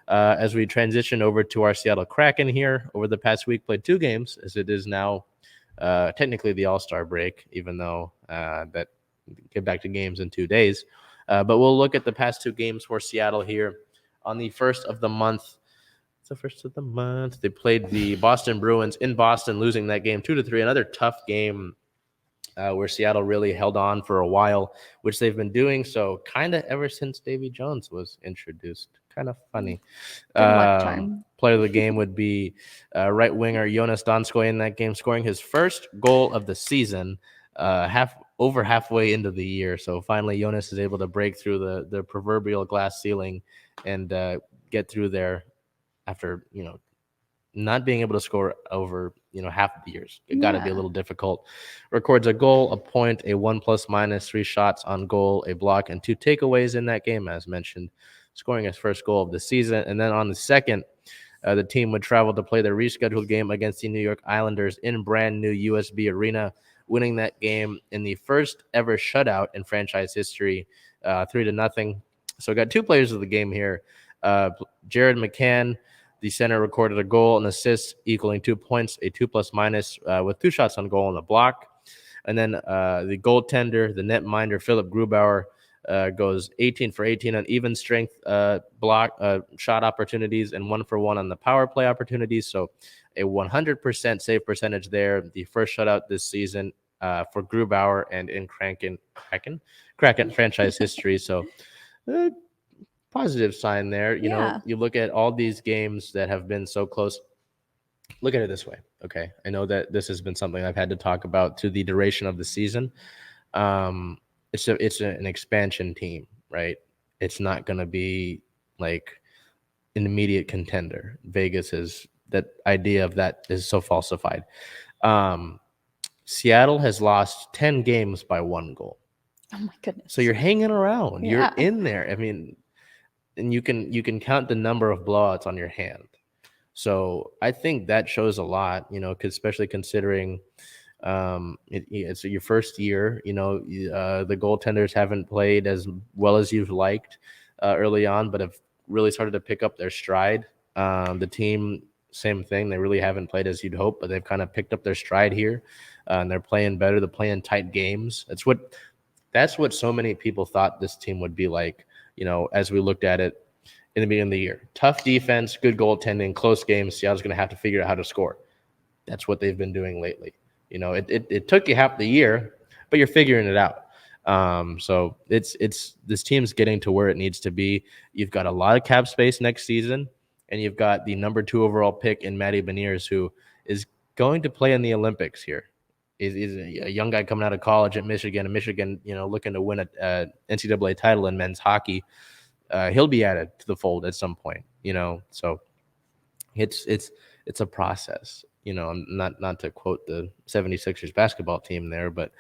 as we transition over to our Seattle Kraken here over the past week, played 2 games as it is now technically the All-Star break, even though that get back to games in 2 days. But we'll look at the past 2 games for Seattle here on the first of the month. It's the first of the month. They played the Boston Bruins in Boston, losing that game 2-3. Another tough game where Seattle really held on for a while, which they've been doing so kind of ever since Davy Jones was introduced. Kind of funny. Good luck charm. Player of the game would be right winger Jonas Donskoy in that game, scoring his first goal of the season over halfway into the year. So finally, Jonas is able to break through the proverbial glass ceiling and get through there after not being able to score over half of the years. It got to be a little difficult. Records a goal, a point, a 1+- 3 shots on goal, a block, and 2 takeaways in that game, as mentioned, scoring his first goal of the season. And then on the second, the team would travel to play their rescheduled game against the New York Islanders in brand new USB Arena, winning that game in the first ever shutout in franchise history, 3-0. So got 2 players of the game here. Jared McCann, the center, recorded a goal and assist equaling 2 points, a 2+- with 2 shots on goal and a block. And then the goaltender, the netminder, Philip Grubauer, goes 18 for 18 on even strength block shot opportunities and 1 for 1 on the power play opportunities. So a 100% save percentage there. The first shutout this season for Grubauer and in Kraken franchise history. So positive sign there. You know, you look at all these games that have been so close. Look at it this way. Okay. I know that this has been something I've had to talk about to the duration of the season. It's an expansion team, right? It's not going to be like an immediate contender. Vegas is that idea of that is so falsified. Seattle has lost 10 games by 1 goal. Oh my goodness. So you're hanging around. You're in there. I mean, and you can count the number of blowouts on your hand. So I think that shows a lot, especially considering it's your first year. The goaltenders haven't played as well as you've liked early on, but have really started to pick up their stride. The team, same thing. They really haven't played as you'd hope, but they've kind of picked up their stride here, and they're playing better. They're playing tight games. That's what so many people thought this team would be like. As we looked at it in the beginning of the year. Tough defense, good goaltending, close games. Seattle's going to have to figure out how to score. That's what they've been doing lately. It took you half the year, but you're figuring it out. So it's this team's getting to where it needs to be. You've got a lot of cap space next season, and you've got the number 2 overall pick in Matty Beniers, who is going to play in the Olympics here. He's a young guy coming out of college at Michigan, and Michigan, looking to win a NCAA title in men's hockey. He'll be added to the fold at some point, So it's a process. Not to quote the 76ers basketball team there, but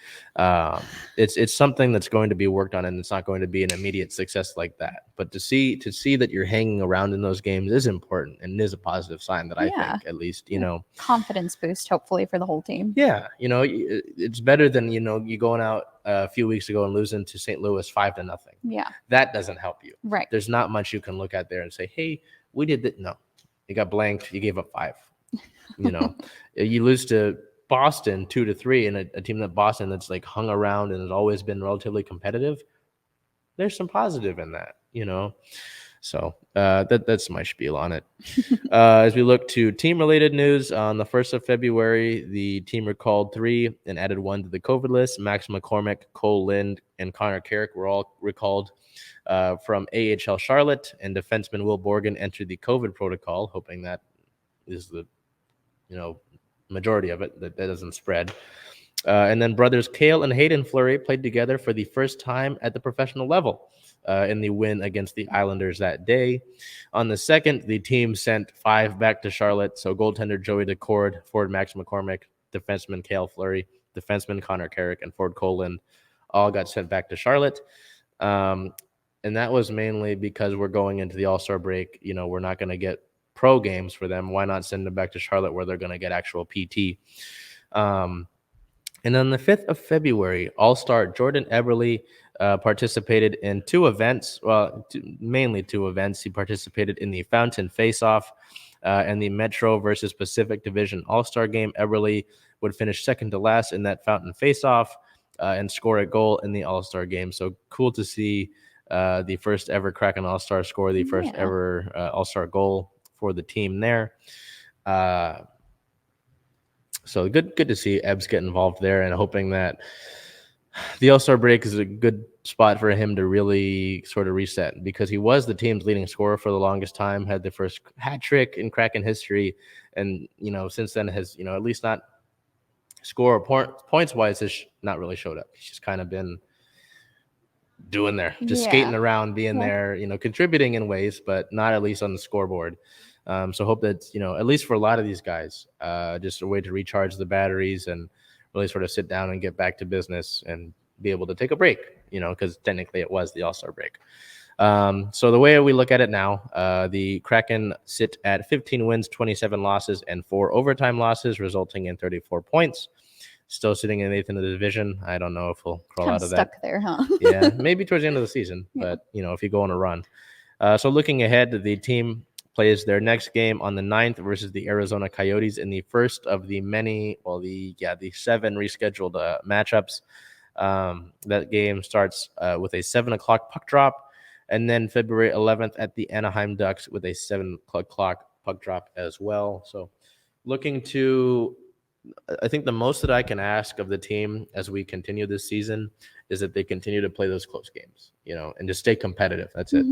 it's something that's going to be worked on, and it's not going to be an immediate success like that. But to see that you're hanging around in those games is important and is a positive sign that I think, at least, confidence boost, hopefully, for the whole team. Yeah, it's better than you going out a few weeks ago and losing to St. Louis 5-0. Yeah, that doesn't help you. Right. There's not much you can look at there and say, hey, we did that. No, you got blanked. You gave up 5. You lose to Boston 2-3, and a team that Boston that's like hung around and has always been relatively competitive. There's some positive in that, So that's my spiel on it. As we look to team-related news, on the 1st of February, the team recalled 3 and added 1 to the COVID list. Max McCormick, Cole Lind, and Connor Carrick were all recalled from AHL Charlotte, and defenseman Will Borgen entered the COVID protocol, hoping that is the majority of it, that doesn't spread. And then brothers Cale and Hayden Fleury played together for the first time at the professional level in the win against the Islanders that day. On the 2nd, the team sent 5 back to Charlotte. So goaltender Joey Decord, forward Max McCormick, defenseman Cale Fleury, defenseman Connor Carrick, and forward Cole Lind all got sent back to Charlotte. And that was mainly because we're going into the All-Star break. We're not going to get pro games for them. Why not send them back to Charlotte where they're going to get actual PT? And on the 5th of February, All-Star Jordan Eberle participated in two events. Well, mainly two events. He participated in the Fountain Face-Off and the Metro versus Pacific Division All-Star game. Eberle would finish second to last in that Fountain Face-Off and score a goal in the All-Star game. So cool to see the first ever Kraken All-Star score, the first ever All-Star goal for the team there. So good to see Ebbs get involved there, and hoping that the All-Star break is a good spot for him to really sort of reset, because he was the team's leading scorer for the longest time, had the first hat trick in Kraken history, and since then has at least not score points wise has not really showed up. He's just kind of been doing there, just skating around, being there, contributing in ways, but not at least on the scoreboard. So hope that at least for a lot of these guys, just a way to recharge the batteries and really sort of sit down and get back to business and be able to take a break, because technically it was the All-Star break. So the way we look at it now, the Kraken sit at 15 wins, 27 losses, and 4 overtime losses, resulting in 34 points. Still sitting in 8th in the division. I don't know if we'll crawl out of that. Stuck there, huh? Yeah, maybe towards the end of the season, but if you go on a run. So looking ahead, the team plays their next game on the 9th versus the Arizona Coyotes in the first of the the 7 rescheduled matchups. That game starts with a 7 o'clock puck drop, and then February 11th at the Anaheim Ducks with a 7 o'clock puck drop as well. So I think the most that I can ask of the team as we continue this season is that they continue to play those close games, and just stay competitive. That's it.